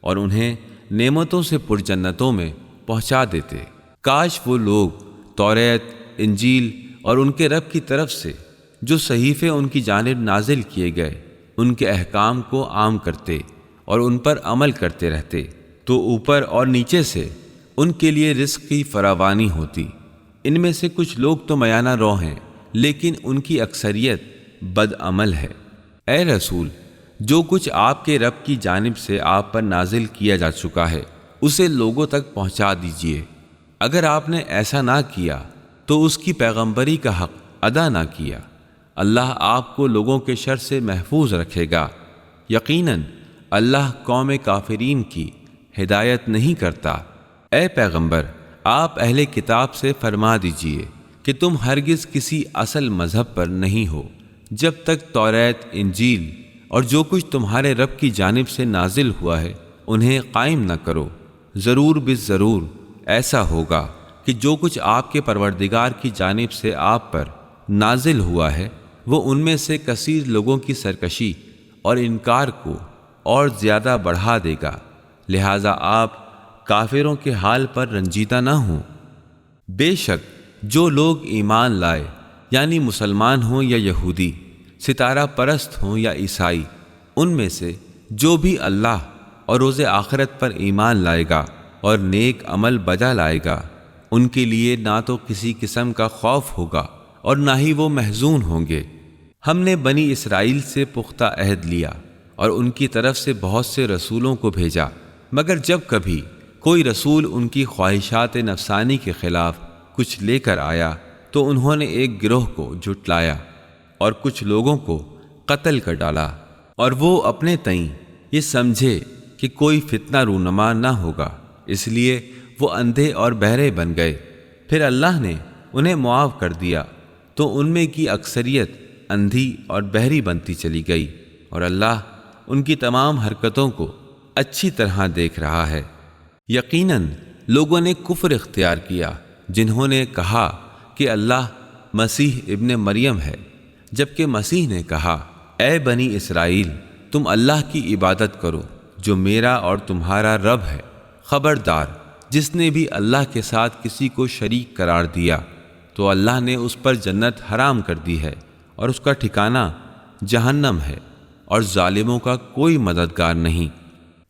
اور انہیں نعمتوں سے پر جنتوں میں پہنچا دیتے۔ کاش وہ لوگ توریت، انجیل اور ان کے رب کی طرف سے جو صحیفے ان کی جانب نازل کیے گئے ان کے احکام کو عام کرتے اور ان پر عمل کرتے رہتے، تو اوپر اور نیچے سے ان کے لیے رزق کی فراوانی ہوتی۔ ان میں سے کچھ لوگ تو میانہ رو ہیں، لیکن ان کی اکثریت بد عمل ہے۔ اے رسول، جو کچھ آپ کے رب کی جانب سے آپ پر نازل کیا جا چکا ہے اسے لوگوں تک پہنچا دیجیے۔ اگر آپ نے ایسا نہ کیا تو اس کی پیغمبری کا حق ادا نہ کیا۔ اللہ آپ کو لوگوں کے شر سے محفوظ رکھے گا۔ یقیناً اللہ قوم کافرین کی ہدایت نہیں کرتا۔ اے پیغمبر، آپ اہل کتاب سے فرما دیجئے کہ تم ہرگز کسی اصل مذہب پر نہیں ہو جب تک توریت، انجیل اور جو کچھ تمہارے رب کی جانب سے نازل ہوا ہے انہیں قائم نہ کرو۔ ضرور بالضرور ایسا ہوگا کہ جو کچھ آپ کے پروردگار کی جانب سے آپ پر نازل ہوا ہے وہ ان میں سے کثیر لوگوں کی سرکشی اور انکار کو اور زیادہ بڑھا دے گا، لہذا آپ کافروں کے حال پر رنجیدہ نہ ہوں۔ بے شک جو لوگ ایمان لائے، یعنی مسلمان ہوں یا یہودی، ستارہ پرست ہوں یا عیسائی، ان میں سے جو بھی اللہ اور روز آخرت پر ایمان لائے گا اور نیک عمل بجا لائے گا، ان کے لیے نہ تو کسی قسم کا خوف ہوگا اور نہ ہی وہ محزون ہوں گے۔ ہم نے بنی اسرائیل سے پختہ عہد لیا اور ان کی طرف سے بہت سے رسولوں کو بھیجا، مگر جب کبھی کوئی رسول ان کی خواہشات نفسانی کے خلاف کچھ لے کر آیا تو انہوں نے ایک گروہ کو جھٹلایا اور کچھ لوگوں کو قتل کر ڈالا، اور وہ اپنے تئیں یہ سمجھے کہ کوئی فتنہ رونما نہ ہوگا، اس لیے وہ اندھے اور بہرے بن گئے۔ پھر اللہ نے انہیں معاف کر دیا تو ان میں کی اکثریت اندھی اور بہری بنتی چلی گئی، اور اللہ ان کی تمام حرکتوں کو اچھی طرح دیکھ رہا ہے۔ یقیناً لوگوں نے کفر اختیار کیا جنہوں نے کہا کہ اللہ مسیح ابن مریم ہے، جبکہ مسیح نے کہا، اے بنی اسرائیل، تم اللہ کی عبادت کرو جو میرا اور تمہارا رب ہے۔ خبردار، جس نے بھی اللہ کے ساتھ کسی کو شریک قرار دیا تو اللہ نے اس پر جنت حرام کر دی ہے اور اس کا ٹھکانہ جہنم ہے، اور ظالموں کا کوئی مددگار نہیں۔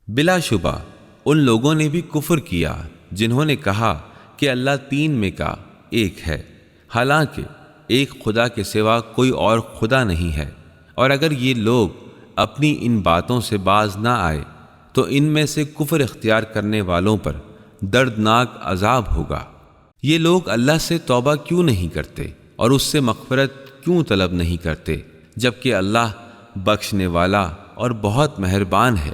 بلا شبہ ان لوگوں نے بھی کفر کیا جنہوں نے کہا کہ اللہ تین میں کا ایک ہے، حالانکہ ایک خدا کے سوا کوئی اور خدا نہیں ہے۔ اور اگر یہ لوگ اپنی ان باتوں سے باز نہ آئے تو ان میں سے کفر اختیار کرنے والوں پر دردناک عذاب ہوگا۔ یہ لوگ اللہ سے توبہ کیوں نہیں کرتے اور اس سے مغفرت کیوں طلب نہیں کرتے، جبکہ اللہ بخشنے والا اور بہت مہربان ہے۔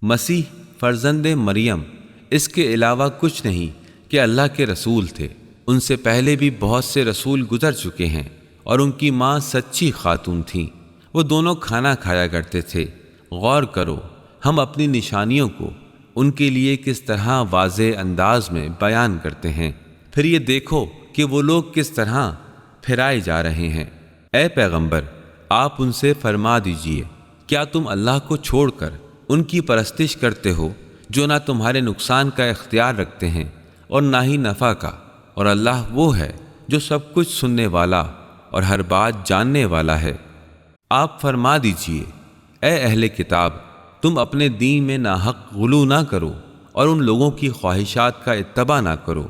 مسیح فرزند مریم اس کے علاوہ کچھ نہیں کہ اللہ کے رسول تھے۔ ان سے پہلے بھی بہت سے رسول گزر چکے ہیں، اور ان کی ماں سچی خاتون تھیں، وہ دونوں کھانا کھایا کرتے تھے۔ غور کرو ہم اپنی نشانیوں کو ان کے لیے کس طرح واضح انداز میں بیان کرتے ہیں، پھر یہ دیکھو کہ وہ لوگ کس طرح پھرائے جا رہے ہیں۔ اے پیغمبر، آپ ان سے فرما دیجئے، کیا تم اللہ کو چھوڑ کر ان کی پرستش کرتے ہو جو نہ تمہارے نقصان کا اختیار رکھتے ہیں اور نہ ہی نفع کا، اور اللہ وہ ہے جو سب کچھ سننے والا اور ہر بات جاننے والا ہے۔ آپ فرما دیجئے، اے اہل کتاب، تم اپنے دین میں ناحق غلو نہ کرو اور ان لوگوں کی خواہشات کا اتباع نہ کرو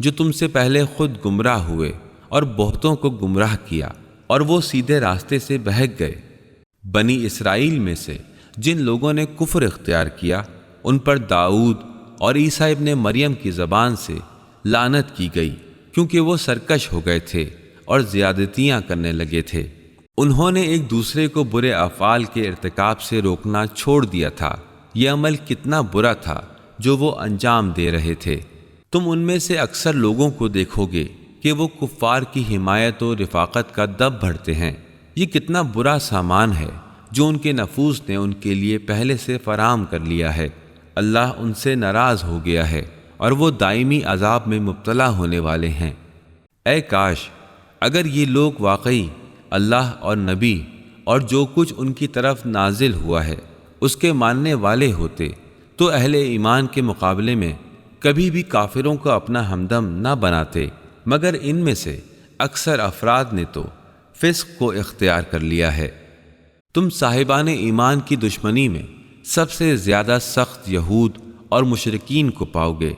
جو تم سے پہلے خود گمراہ ہوئے اور بہتوں کو گمراہ کیا اور وہ سیدھے راستے سے بہک گئے۔ بنی اسرائیل میں سے جن لوگوں نے کفر اختیار کیا ان پر داؤد اور عیسیٰ ابن مریم کی زبان سے لعنت کی گئی، کیونکہ وہ سرکش ہو گئے تھے اور زیادتیاں کرنے لگے تھے۔ انہوں نے ایک دوسرے کو برے افعال کے ارتکاب سے روکنا چھوڑ دیا تھا۔ یہ عمل کتنا برا تھا جو وہ انجام دے رہے تھے۔ تم ان میں سے اکثر لوگوں کو دیکھو گے کہ وہ کفار کی حمایت و رفاقت کا دب بھرتے ہیں۔ یہ کتنا برا سامان ہے جو ان کے نفوس نے ان کے لیے پہلے سے فراہم کر لیا ہے۔ اللہ ان سے ناراض ہو گیا ہے اور وہ دائمی عذاب میں مبتلا ہونے والے ہیں۔ اے کاش اگر یہ لوگ واقعی اللہ اور نبی اور جو کچھ ان کی طرف نازل ہوا ہے اس کے ماننے والے ہوتے تو اہل ایمان کے مقابلے میں کبھی بھی کافروں کو اپنا ہمدم نہ بناتے، مگر ان میں سے اکثر افراد نے تو فسق کو اختیار کر لیا ہے۔ تم صاحبان ایمان کی دشمنی میں سب سے زیادہ سخت یہود اور مشرکین کو پاؤ گے،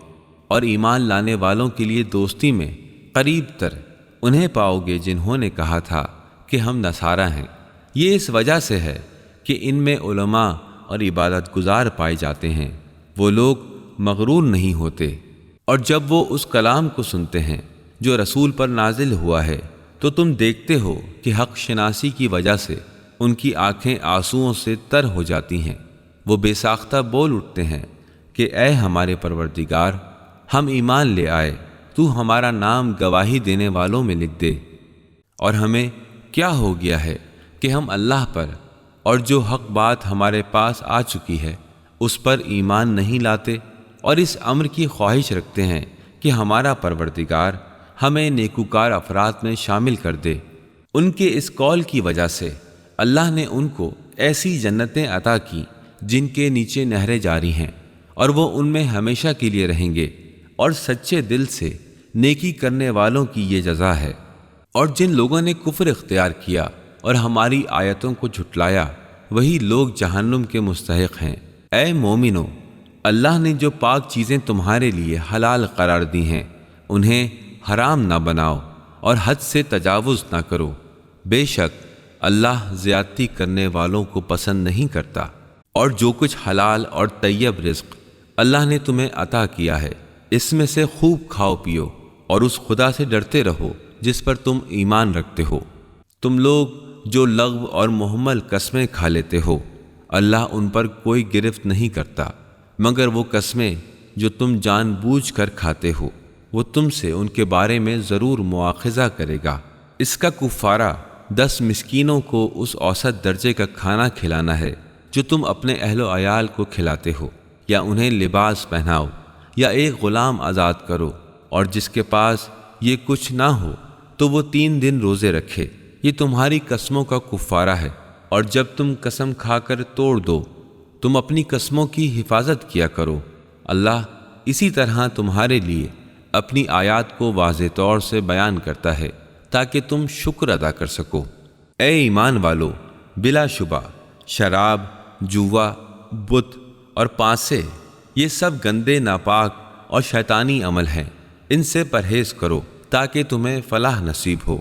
اور ایمان لانے والوں کے لیے دوستی میں قریب تر انہیں پاؤ گے جنہوں نے کہا تھا کہ ہم نصارہ ہیں۔ یہ اس وجہ سے ہے کہ ان میں علماء اور عبادت گزار پائے جاتے ہیں۔ وہ لوگ مغرور نہیں ہوتے، اور جب وہ اس کلام کو سنتے ہیں جو رسول پر نازل ہوا ہے تو تم دیکھتے ہو کہ حق شناسی کی وجہ سے ان کی آنکھیں آنسوؤں سے تر ہو جاتی ہیں۔ وہ بے ساختہ بول اٹھتے ہیں کہ اے ہمارے پروردگار، ہم ایمان لے آئے، تو ہمارا نام گواہی دینے والوں میں لکھ دے۔ اور ہمیں کیا ہو گیا ہے کہ ہم اللہ پر اور جو حق بات ہمارے پاس آ چکی ہے اس پر ایمان نہیں لاتے، اور اس امر کی خواہش رکھتے ہیں کہ ہمارا پروردگار ہمیں نیکوکار افراد میں شامل کر دے۔ ان کے اس قول کی وجہ سے اللہ نے ان کو ایسی جنتیں عطا کی جن کے نیچے نہریں جاری ہیں، اور وہ ان میں ہمیشہ کے لیے رہیں گے، اور سچے دل سے نیکی کرنے والوں کی یہ جزا ہے۔ اور جن لوگوں نے کفر اختیار کیا اور ہماری آیتوں کو جھٹلایا وہی لوگ جہنم کے مستحق ہیں۔ اے مومنو، اللہ نے جو پاک چیزیں تمہارے لیے حلال قرار دی ہیں انہیں حرام نہ بناؤ اور حد سے تجاوز نہ کرو، بے شک اللہ زیادتی کرنے والوں کو پسند نہیں کرتا۔ اور جو کچھ حلال اور طیب رزق اللہ نے تمہیں عطا کیا ہے اس میں سے خوب کھاؤ پیو، اور اس خدا سے ڈرتے رہو جس پر تم ایمان رکھتے ہو۔ تم لوگ جو لغو اور محمل قسمیں کھا لیتے ہو اللہ ان پر کوئی گرفت نہیں کرتا، مگر وہ قسمیں جو تم جان بوجھ کر کھاتے ہو وہ تم سے ان کے بارے میں ضرور مواخذہ کرے گا۔ اس کا کفارہ 10 مسکینوں کو اس اوسط درجے کا کھانا کھلانا ہے جو تم اپنے اہل و عیال کو کھلاتے ہو، یا انہیں لباس پہناؤ، یا ایک غلام آزاد کرو، اور جس کے پاس یہ کچھ نہ ہو تو وہ 3 دن روزے رکھے۔ یہ تمہاری قسموں کا کفارہ ہے۔ اور جب تم قسم کھا کر توڑ دو تم اپنی قسموں کی حفاظت کیا کرو۔ اللہ اسی طرح تمہارے لیے اپنی آیات کو واضح طور سے بیان کرتا ہے تاکہ تم شکر ادا کر سکو۔ اے ایمان والو، بلا شبہ شراب، جوا، بت اور پانسے یہ سب گندے، ناپاک اور شیطانی عمل ہیں۔ ان سے پرہیز کرو تاکہ تمہیں فلاح نصیب ہو۔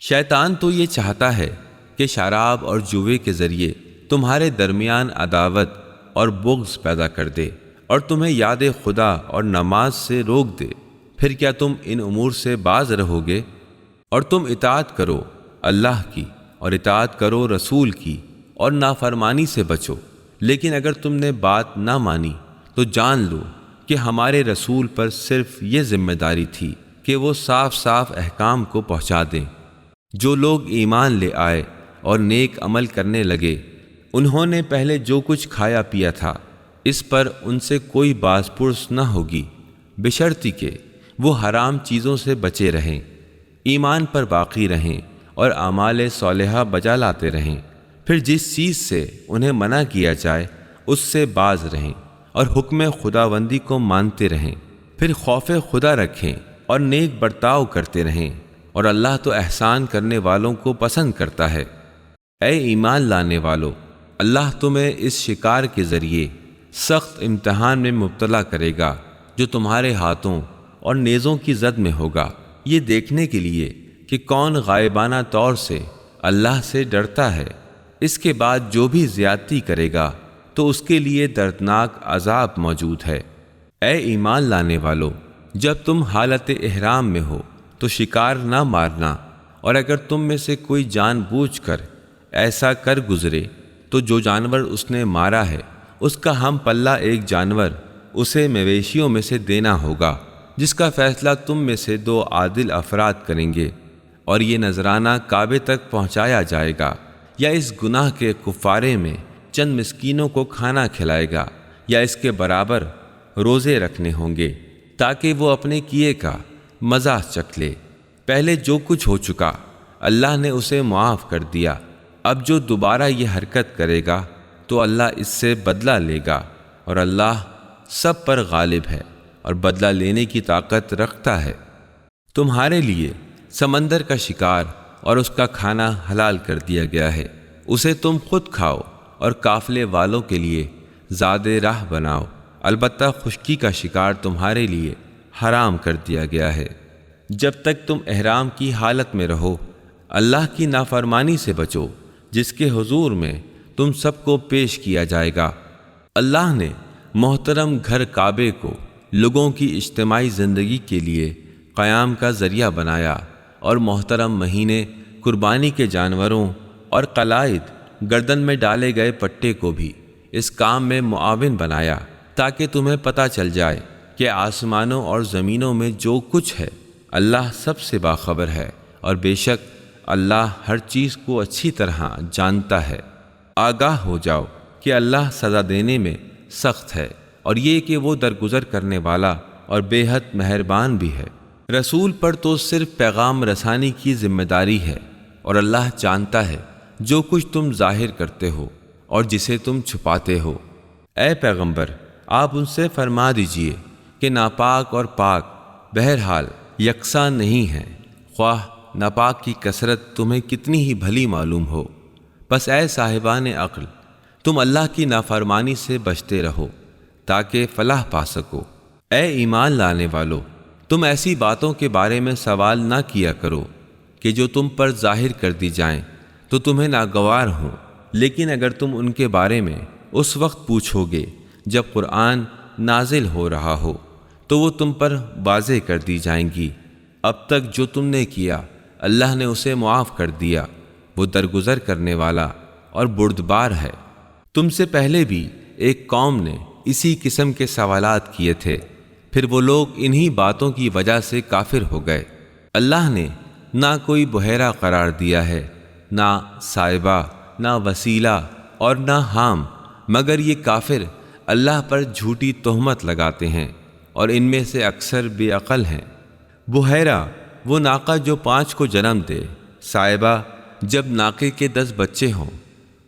شیطان تو یہ چاہتا ہے کہ شراب اور جوے کے ذریعے تمہارے درمیان عداوت اور بغض پیدا کر دے اور تمہیں یاد خدا اور نماز سے روک دے۔ پھر کیا تم ان امور سے باز رہو گے؟ اور تم اطاعت کرو اللہ کی اور اطاعت کرو رسول کی، اور نافرمانی سے بچو۔ لیکن اگر تم نے بات نہ مانی تو جان لو کہ ہمارے رسول پر صرف یہ ذمہ داری تھی کہ وہ صاف صاف احکام کو پہنچا دیں۔ جو لوگ ایمان لے آئے اور نیک عمل کرنے لگے انہوں نے پہلے جو کچھ کھایا پیا تھا اس پر ان سے کوئی باز پرس نہ ہوگی، بشرطی کہ وہ حرام چیزوں سے بچے رہیں، ایمان پر باقی رہیں اور اعمال صالحہ بجا لاتے رہیں۔ پھر جس چیز سے انہیں منع کیا جائے اس سے باز رہیں، اور حکم خداوندی کو مانتے رہیں، پھر خوف خدا رکھیں اور نیک برتاؤ کرتے رہیں، اور اللہ تو احسان کرنے والوں کو پسند کرتا ہے۔ اے ایمان لانے والو، اللہ تمہیں اس شکار کے ذریعے سخت امتحان میں مبتلا کرے گا جو تمہارے ہاتھوں اور نیزوں کی زد میں ہوگا، یہ دیکھنے کے لیے کہ کون غائبانہ طور سے اللہ سے ڈرتا ہے۔ اس کے بعد جو بھی زیادتی کرے گا تو اس کے لیے دردناک عذاب موجود ہے۔ اے ایمان لانے والو، جب تم حالت احرام میں ہو تو شکار نہ مارنا، اور اگر تم میں سے کوئی جان بوجھ کر ایسا کر گزرے تو جو جانور اس نے مارا ہے اس کا ہم پلہ ایک جانور اسے مویشیوں میں سے دینا ہوگا، جس کا فیصلہ تم میں سے 2 عادل افراد کریں گے، اور یہ نذرانہ کعبے تک پہنچایا جائے گا، یا اس گناہ کے کفارے میں چند مسکینوں کو کھانا کھلائے گا، یا اس کے برابر روزے رکھنے ہوں گے تاکہ وہ اپنے کیے کا مزہ چکھ لے۔ پہلے جو کچھ ہو چکا اللہ نے اسے معاف کر دیا، اب جو دوبارہ یہ حرکت کرے گا تو اللہ اس سے بدلہ لے گا، اور اللہ سب پر غالب ہے اور بدلہ لینے کی طاقت رکھتا ہے۔ تمہارے لیے سمندر کا شکار اور اس کا کھانا حلال کر دیا گیا ہے، اسے تم خود کھاؤ اور قافلے والوں کے لیے زاد راہ بناؤ، البتہ خشکی کا شکار تمہارے لیے حرام کر دیا گیا ہے۔ جب تک تم احرام کی حالت میں رہو اللہ کی نافرمانی سے بچو جس کے حضور میں تم سب کو پیش کیا جائے گا۔ اللہ نے محترم گھر کعبے کو لوگوں کی اجتماعی زندگی کے لیے قیام کا ذریعہ بنایا، اور محترم مہینے قربانی کے جانوروں اور قلائد گردن میں ڈالے گئے پٹے کو بھی اس کام میں معاون بنایا، تاکہ تمہیں پتہ چل جائے کہ آسمانوں اور زمینوں میں جو کچھ ہے اللہ سب سے باخبر ہے، اور بے شک اللہ ہر چیز کو اچھی طرح جانتا ہے۔ آگاہ ہو جاؤ کہ اللہ سزا دینے میں سخت ہے، اور یہ کہ وہ درگزر کرنے والا اور بے حد مہربان بھی ہے۔ رسول پر تو صرف پیغام رسانی کی ذمہ داری ہے، اور اللہ جانتا ہے جو کچھ تم ظاہر کرتے ہو اور جسے تم چھپاتے ہو۔ اے پیغمبر، آپ ان سے فرما دیجئے کہ ناپاک اور پاک بہرحال یکساں نہیں ہیں، خواہ ناپاک کی کثرت تمہیں کتنی ہی بھلی معلوم ہو۔ بس اے صاحبان عقل، تم اللہ کی نافرمانی سے بچتے رہو تاکہ فلاح پا سکو۔ اے ایمان لانے والو، تم ایسی باتوں کے بارے میں سوال نہ کیا کرو کہ جو تم پر ظاہر کر دی جائیں تو تمہیں ناگوار ہوں، لیکن اگر تم ان کے بارے میں اس وقت پوچھو گے جب قرآن نازل ہو رہا ہو تو وہ تم پر واضح کر دی جائیں گی۔ اب تک جو تم نے کیا اللہ نے اسے معاف کر دیا، وہ درگزر کرنے والا اور بردبار ہے۔ تم سے پہلے بھی ایک قوم نے اسی قسم کے سوالات کیے تھے، پھر وہ لوگ انہی باتوں کی وجہ سے کافر ہو گئے۔ اللہ نے نہ کوئی بحیرہ قرار دیا ہے، نہ صائبہ، نہ وسیلہ اور نہ حام، مگر یہ کافر اللہ پر جھوٹی تہمت لگاتے ہیں، اور ان میں سے اکثر بے عقل ہیں۔ بحیرہ وہ ناقہ جو 5 کو جنم دے، صائبہ جب ناقے کے 10 بچے ہوں،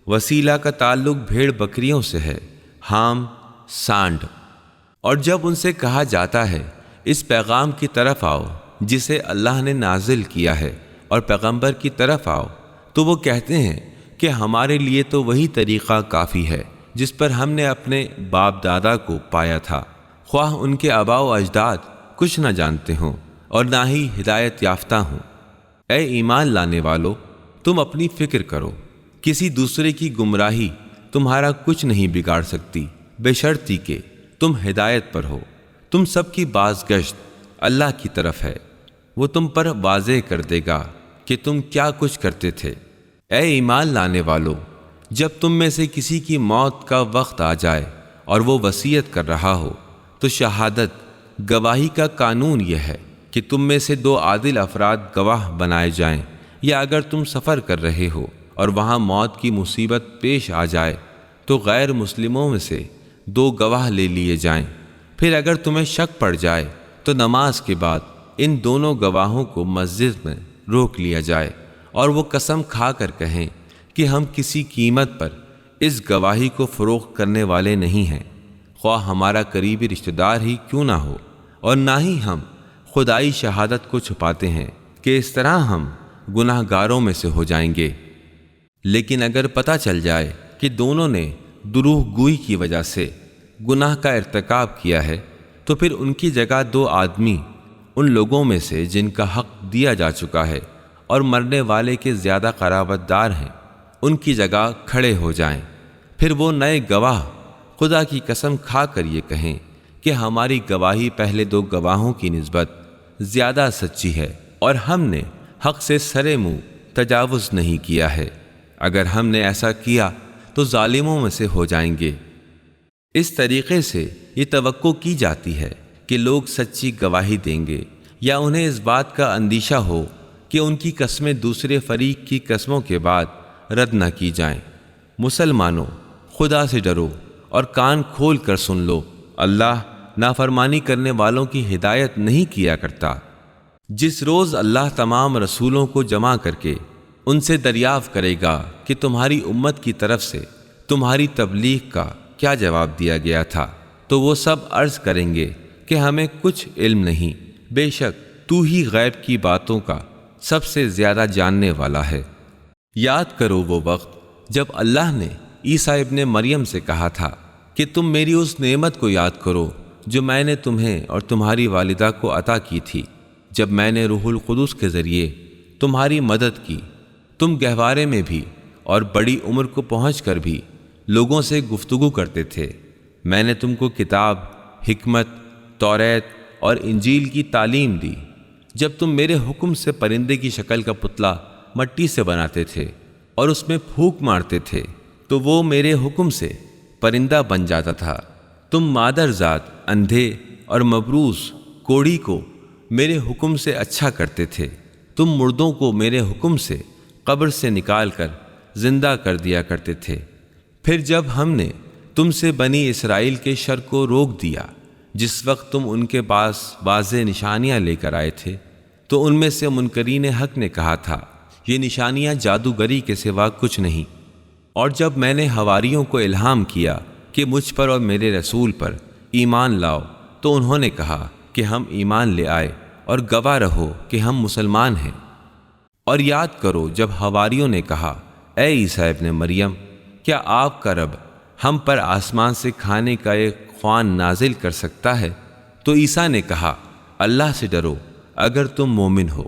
وسیلہ کا تعلق بھیڑ بکریوں سے ہے، حام سانڈ۔ اور جب ان سے کہا جاتا ہے اس پیغام کی طرف آؤ جسے اللہ نے نازل کیا ہے اور پیغمبر کی طرف آؤ، تو وہ کہتے ہیں کہ ہمارے لیے تو وہی طریقہ کافی ہے جس پر ہم نے اپنے باپ دادا کو پایا تھا، خواہ ان کے آباء و اجداد کچھ نہ جانتے ہوں اور نہ ہی ہدایت یافتہ ہوں۔ اے ایمان لانے والو، تم اپنی فکر کرو، کسی دوسرے کی گمراہی تمہارا کچھ نہیں بگاڑ سکتی، بے شرطی کہ تم ہدایت پر ہو۔ تم سب کی بازگشت اللہ کی طرف ہے، وہ تم پر واضح کر دے گا کہ تم کیا کچھ کرتے تھے۔ اے ایمان لانے والو، جب تم میں سے کسی کی موت کا وقت آ جائے اور وہ وصیت کر رہا ہو تو شہادت گواہی کا قانون یہ ہے کہ تم میں سے 2 عادل افراد گواہ بنائے جائیں، یا اگر تم سفر کر رہے ہو اور وہاں موت کی مصیبت پیش آ جائے تو غیر مسلموں میں سے 2 گواہ لے لیے جائیں۔ پھر اگر تمہیں شک پڑ جائے تو نماز کے بعد ان دونوں گواہوں کو مسجد میں روک لیا جائے، اور وہ قسم کھا کر کہیں کہ ہم کسی قیمت پر اس گواہی کو فروخت کرنے والے نہیں ہیں، خواہ ہمارا قریبی رشتہ دار ہی کیوں نہ ہو، اور نہ ہی ہم خدائی شہادت کو چھپاتے ہیں کہ اس طرح ہم گناہ گاروں میں سے ہو جائیں گے۔ لیکن اگر پتہ چل جائے کہ دونوں نے دروغ گوئی کی وجہ سے گناہ کا ارتکاب کیا ہے، تو پھر ان کی جگہ 2 آدمی ان لوگوں میں سے جن کا حق دیا جا چکا ہے اور مرنے والے کے زیادہ قرابت دار ہیں، ان کی جگہ کھڑے ہو جائیں۔ پھر وہ نئے گواہ خدا کی قسم کھا کر یہ کہیں کہ ہماری گواہی پہلے 2 گواہوں کی نسبت زیادہ سچی ہے، اور ہم نے حق سے سرے منہ تجاوز نہیں کیا ہے۔ اگر ہم نے ایسا کیا تو ظالموں میں سے ہو جائیں گے۔ اس طریقے سے یہ توقع کی جاتی ہے کہ لوگ سچی گواہی دیں گے، یا انہیں اس بات کا اندیشہ ہو کہ ان کی قسمیں دوسرے فریق کی قسموں کے بعد رد نہ کی جائیں۔ مسلمانوں، خدا سے ڈرو اور کان کھول کر سن لو، اللہ نافرمانی کرنے والوں کی ہدایت نہیں کیا کرتا۔ جس روز اللہ تمام رسولوں کو جمع کر کے ان سے دریافت کرے گا کہ تمہاری امت کی طرف سے تمہاری تبلیغ کا کیا جواب دیا گیا تھا، تو وہ سب عرض کریں گے کہ ہمیں کچھ علم نہیں، بے شک تو ہی غیب کی باتوں کا سب سے زیادہ جاننے والا ہے۔ یاد کرو وہ وقت جب اللہ نے عیسیٰ ابن مریم سے کہا تھا کہ تم میری اس نعمت کو یاد کرو جو میں نے تمہیں اور تمہاری والدہ کو عطا کی تھی، جب میں نے روح القدس کے ذریعے تمہاری مدد کی۔ تم گہوارے میں بھی اور بڑی عمر کو پہنچ کر بھی لوگوں سے گفتگو کرتے تھے۔ میں نے تم کو کتاب، حکمت، توریت اور انجیل کی تعلیم دی۔ جب تم میرے حکم سے پرندے کی شکل کا پتلا مٹی سے بناتے تھے اور اس میں پھونک مارتے تھے تو وہ میرے حکم سے پرندہ بن جاتا تھا۔ تم مادر ذات اندھے اور مبروس کوڑی کو میرے حکم سے اچھا کرتے تھے۔ تم مردوں کو میرے حکم سے قبر سے نکال کر زندہ کر دیا کرتے تھے۔ پھر جب ہم نے تم سے بنی اسرائیل کے شر کو روک دیا، جس وقت تم ان کے پاس واضح نشانیاں لے کر آئے تھے، تو ان میں سے منکرین حق نے کہا تھا یہ نشانیاں جادوگری کے سوا کچھ نہیں۔ اور جب میں نے حواریوں کو الہام کیا کہ مجھ پر اور میرے رسول پر ایمان لاؤ، تو انہوں نے کہا کہ ہم ایمان لے آئے اور گواہ رہو کہ ہم مسلمان ہیں۔ اور یاد کرو جب حواریوں نے کہا اے عیسیٰ ابن مریم، کیا آپ کا رب ہم پر آسمان سے کھانے کا ایک خوان نازل کر سکتا ہے؟ تو عیسیٰ نے کہا اللہ سے ڈرو اگر تم مومن ہو۔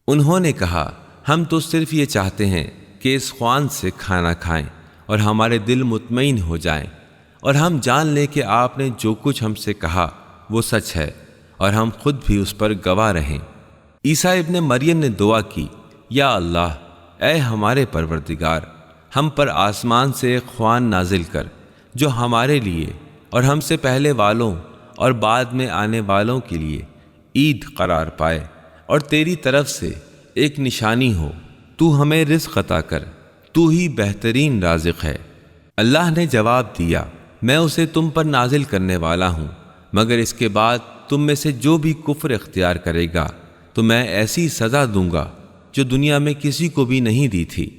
انہوں نے کہا ہم تو صرف یہ چاہتے ہیں کہ اس خوان سے کھانا کھائیں اور ہمارے دل مطمئن ہو جائیں، اور ہم جان لیں کہ آپ نے جو کچھ ہم سے کہا وہ سچ ہے، اور ہم خود بھی اس پر گواہ رہیں۔ عیسیٰ ابن مریم نے دعا کی یا اللہ، اے ہمارے پروردگار، ہم پر آسمان سے ایک خوان نازل کر جو ہمارے لیے اور ہم سے پہلے والوں اور بعد میں آنے والوں کے لیے عید قرار پائے، اور تیری طرف سے ایک نشانی ہو۔ تو ہمیں رزق عطا کر، تو ہی بہترین رازق ہے۔ اللہ نے جواب دیا میں اسے تم پر نازل کرنے والا ہوں، مگر اس کے بعد تم میں سے جو بھی کفر اختیار کرے گا تو میں ایسی سزا دوں گا جو دنیا میں کسی کو بھی نہیں دی تھی۔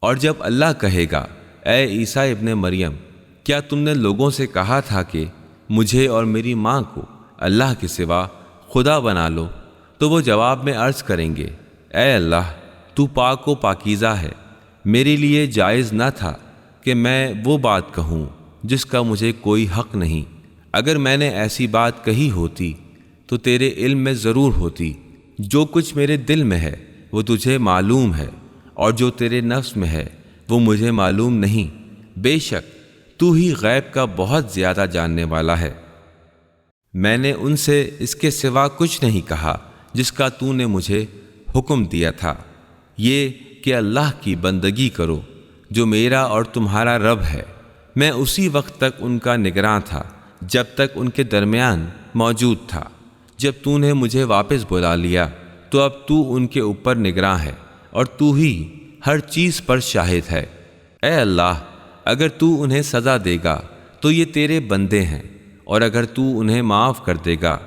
اور جب اللہ کہے گا اے عیسیٰ ابن مریم، کیا تم نے لوگوں سے کہا تھا کہ مجھے اور میری ماں کو اللہ کے سوا خدا بنا لو؟ تو وہ جواب میں عرض کریں گے اے اللہ، تو پاک و پاکیزہ ہے، میرے لیے جائز نہ تھا کہ میں وہ بات کہوں جس کا مجھے کوئی حق نہیں۔ اگر میں نے ایسی بات کہی ہوتی تو تیرے علم میں ضرور ہوتی۔ جو کچھ میرے دل میں ہے وہ تجھے معلوم ہے، اور جو تیرے نفس میں ہے وہ مجھے معلوم نہیں۔ بے شک تو ہی غیب کا بہت زیادہ جاننے والا ہے۔ میں نے ان سے اس کے سوا کچھ نہیں کہا جس کا تو نے مجھے حکم دیا تھا، یہ کہ اللہ کی بندگی کرو جو میرا اور تمہارا رب ہے۔ میں اسی وقت تک ان کا نگراں تھا جب تک ان کے درمیان موجود تھا۔ جب تو نے مجھے واپس بلا لیا تو اب تو ان کے اوپر نگراں ہے، اور تو ہی ہر چیز پر شاہد ہے۔ اے اللہ، اگر تو انہیں سزا دے گا تو یہ تیرے بندے ہیں، اور اگر تو انہیں معاف کر دے گا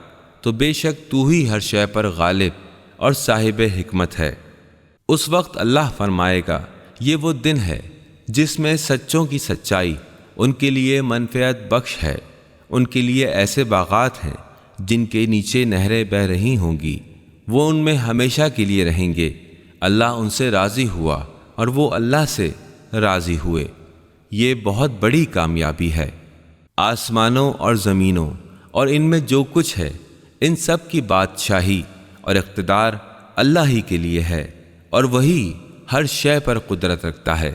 تو بے شک تو ہی ہر شے پر غالب اور صاحب حکمت ہے۔ اس وقت اللہ فرمائے گا یہ وہ دن ہے جس میں سچوں کی سچائی ان کے لیے منفعت بخش ہے، ان کے لیے ایسے باغات ہیں جن کے نیچے نہریں بہہ رہی ہوں گی، وہ ان میں ہمیشہ کے لیے رہیں گے۔ اللہ ان سے راضی ہوا اور وہ اللہ سے راضی ہوئے۔ یہ بہت بڑی کامیابی ہے۔ آسمانوں اور زمینوں اور ان میں جو کچھ ہے، ان سب کی بادشاہی اور اقتدار اللہ ہی کے لیے ہے، اور وہی ہر شے پر قدرت رکھتا ہے۔